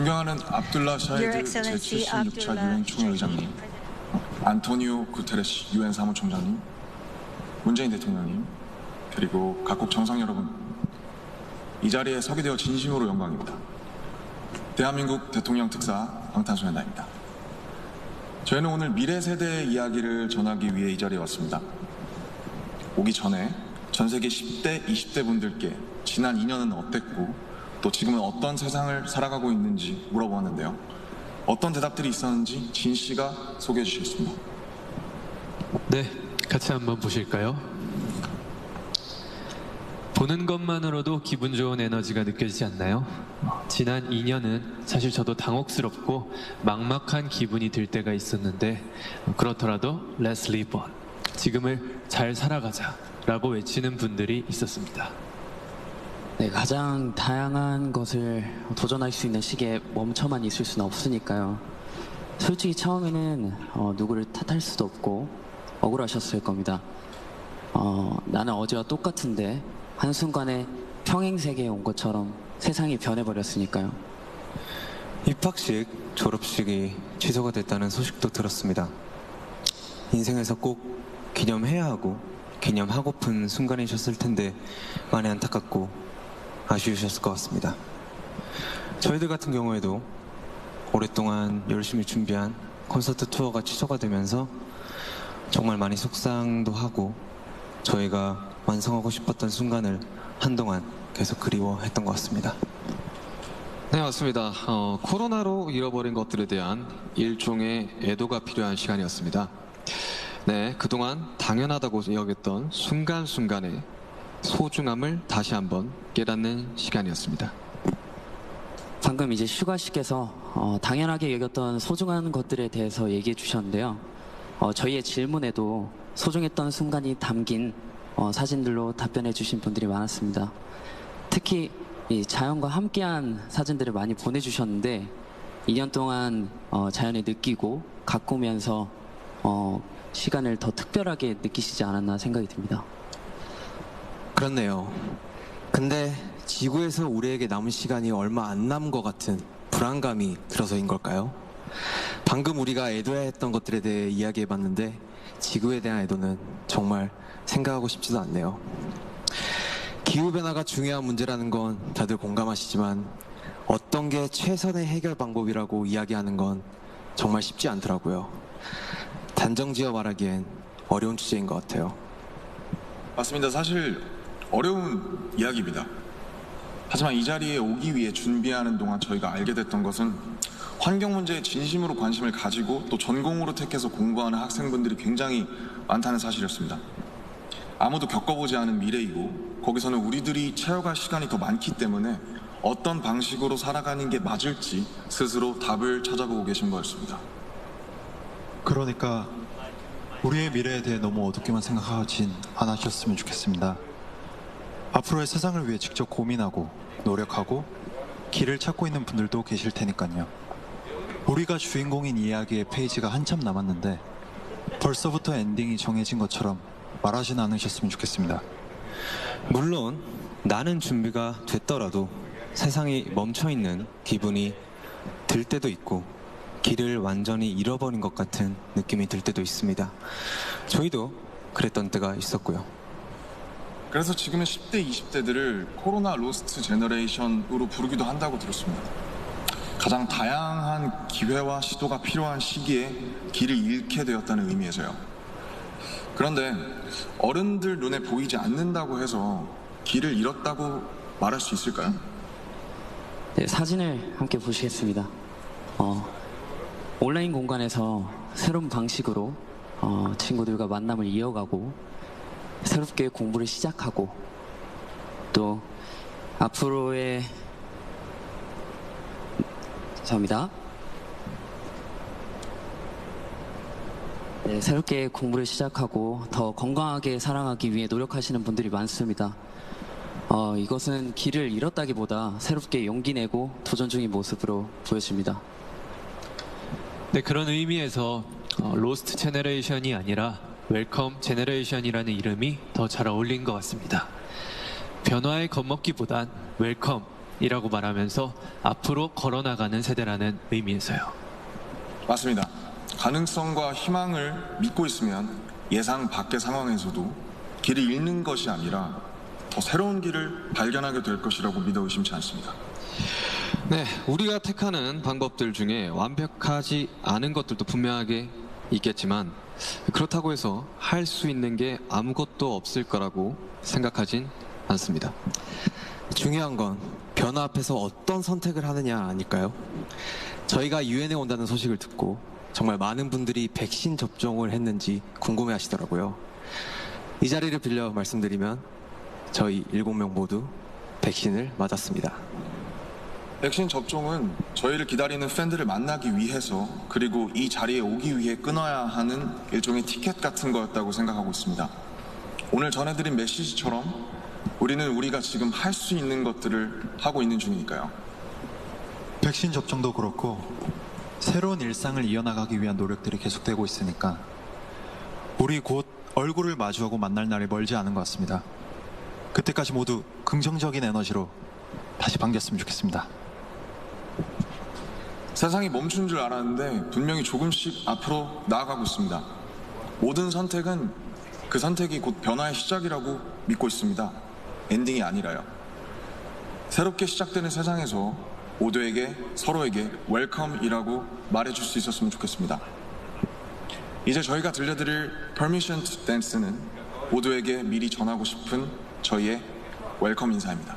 존경하는 압둘라 샤히드 제76차 유엔 총회의장님, 안토니오 구테레시 유엔 사무총장님, 문재인 대통령님, 그리고 각국 정상 여러분, 이 자리에 서게 되어 진심으로 영광입니다. 대한민국 대통령 특사 방탄소년단입니다. 저희는 오늘 미래 세대의 이야기를 전하기 위해 이 자리에 왔습니다. 오기 전에 전 세계 10대, 20대 분들께 지난 2년은 어땠고 또 지금은 어떤 세상을 살아가고 있는지 물어보았는데요. 어떤 대답들이 있었는지 진 씨가 소개해 주시겠습니다. 네, 같이 한번 보실까요? 보는 것만으로도 기분 좋은 에너지가 느껴지지 않나요? 지난 2년은 사실 저도 당혹스럽고 막막한 기분이 들 때가 있었는데 그렇더라도 Let's live on, 지금을 잘 살아가자 라고 외치는 분들이 있었습니다. 네, 가장 다양한 것을 도전할 수 있는 시기에 멈춰만 있을 수는 없으니까요. 솔직히 처음에는 누구를 탓할 수도 없고 억울하셨을 겁니다. 나는 어제와 똑같은데 한순간에 평행세계에 온 것처럼 세상이 변해버렸으니까요. 입학식, 졸업식이 취소가 됐다는 소식도 들었습니다. 인생에서 꼭 기념해야 하고 기념하고픈 순간이셨을 텐데 많이 안타깝고 아쉬우셨을 것 같습니다. 저희들 같은 경우에도 오랫동안 열심히 준비한 콘서트 투어가 취소가 되면서 정말 많이 속상도 하고 저희가 완성하고 싶었던 순간을 한동안 계속 그리워했던 것 같습니다. 네, 맞습니다. 코로나로 잃어버린 것들에 대한 일종의 애도가 필요한 시간이었습니다. 네, 그동안 당연하다고 여겼던 순간순간의 소중함을 다시 한번 깨닫는 시간이었습니다. 방금 이제 슈가 씨께서 당연하게 여겼던 소중한 것들에 대해서 얘기해 주셨는데요. 저희의 질문에도 소중했던 순간이 담긴 사진들로 답변해 주신 분들이 많았습니다. 특히 이 자연과 함께한 사진들을 많이 보내주셨는데 2년 동안 자연을 느끼고 가꾸면서 시간을 더 특별하게 느끼시지 않았나 생각이 듭니다. 그렇네요. 근데 지구에서 우리에게 남은 시간이 얼마 안 남은 것 같은 불안감이 들어서인 걸까요? 방금 우리가 애도해야 했던 것들에 대해 이야기해봤는데 지구에 대한 애도는 정말 생각하고 싶지도 않네요. 기후변화가 중요한 문제라는 건 다들 공감하시지만 어떤 게 최선의 해결 방법이라고 이야기하는 건 정말 쉽지 않더라고요. 단정지어 말하기엔 어려운 주제인 것 같아요. 맞습니다. 사실 어려운 이야기입니다. 하지만 이 자리에 오기 위해 준비하는 동안 저희가 알게 됐던 것은 환경 문제에 진심으로 관심을 가지고 또 전공으로 택해서 공부하는 학생분들이 굉장히 많다는 사실이었습니다. 아무도 겪어보지 않은 미래이고 거기서는 우리들이 채워갈 시간이 더 많기 때문에 어떤 방식으로 살아가는 게 맞을지 스스로 답을 찾아보고 계신 거였습니다. 그러니까 우리의 미래에 대해 너무 어둡게만 생각하진 않으셨으면 좋겠습니다. 앞으로의 세상을 위해 직접 고민하고 노력하고 길을 찾고 있는 분들도 계실 테니까요. 우리가 주인공인 이야기의 페이지가 한참 남았는데 벌써부터 엔딩이 정해진 것처럼 말하진 않으셨으면 좋겠습니다. 물론 나는 준비가 됐더라도 세상이 멈춰있는 기분이 들 때도 있고 길을 완전히 잃어버린 것 같은 느낌이 들 때도 있습니다. 저희도 그랬던 때가 있었고요. 그래서 지금의 10대, 20대들을 코로나 로스트 제너레이션으로 부르기도 한다고 들었습니다. 가장 다양한 기회와 시도가 필요한 시기에 길을 잃게 되었다는 의미에서요. 그런데 어른들 눈에 보이지 않는다고 해서 길을 잃었다고 말할 수 있을까요? 네, 사진을 함께 보시겠습니다. 온라인 공간에서 새로운 방식으로 친구들과 만남을 이어가고 새롭게 공부를 시작하고 또 앞으로의 감사합니다. 네, 새롭게 공부를 시작하고 더 건강하게 살아가기 위해 노력하시는 분들이 많습니다. 이것은 길을 잃었다기보다 새롭게 용기 내고 도전 중인 모습으로 보여집니다. 네, 그런 의미에서 로스트 제너레이션이 아니라 웰컴 제너레이션이라는 이름이 더 잘 어울린 것 같습니다. 변화에 겁먹기보단 웰컴, 이라고 말하면서 앞으로 걸어나가는 세대라는 의미에서요. 맞습니다. 가능성과 희망을 믿고 있으면 예상 밖의 상황에서도 길을 잃는 것이 아니라 더 새로운 길을 발견하게 될 것이라고 믿어 의심치 않습니다. 네, 우리가 택하는 방법들 중에 완벽하지 않은 것들도 분명하게 있겠지만 그렇다고 해서 할 수 있는 게 아무것도 없을 거라고 생각하진 않습니다. 중요한 건 변화 앞에서 어떤 선택을 하느냐 아닐까요? 저희가 유엔에 온다는 소식을 듣고 정말 많은 분들이 백신 접종을 했는지 궁금해 하시더라고요. 이 자리를 빌려 말씀드리면 저희 7명 모두 백신을 맞았습니다. 백신 접종은 저희를 기다리는 팬들을 만나기 위해서 그리고 이 자리에 오기 위해 끊어야 하는 일종의 티켓 같은 거였다고 생각하고 있습니다. 오늘 전해드린 메시지처럼 우리는 우리가 지금 할 수 있는 것들을 하고 있는 중이니까요. 백신 접종도 그렇고 새로운 일상을 이어나가기 위한 노력들이 계속되고 있으니까 우리 곧 얼굴을 마주하고 만날 날이 멀지 않은 것 같습니다. 그때까지 모두 긍정적인 에너지로 다시 반겼으면 좋겠습니다. 세상이 멈춘 줄 알았는데 분명히 조금씩 앞으로 나아가고 있습니다. 모든 선택은 그 선택이 곧 변화의 시작이라고 믿고 있습니다. 엔딩이 아니라요. 새롭게 시작되는 세상에서 모두에게 서로에게 웰컴이라고 말해줄 수 있었으면 좋겠습니다. 이제 저희가 들려드릴 Permission to Dance는 모두에게 미리 전하고 싶은 저희의 웰컴 인사입니다.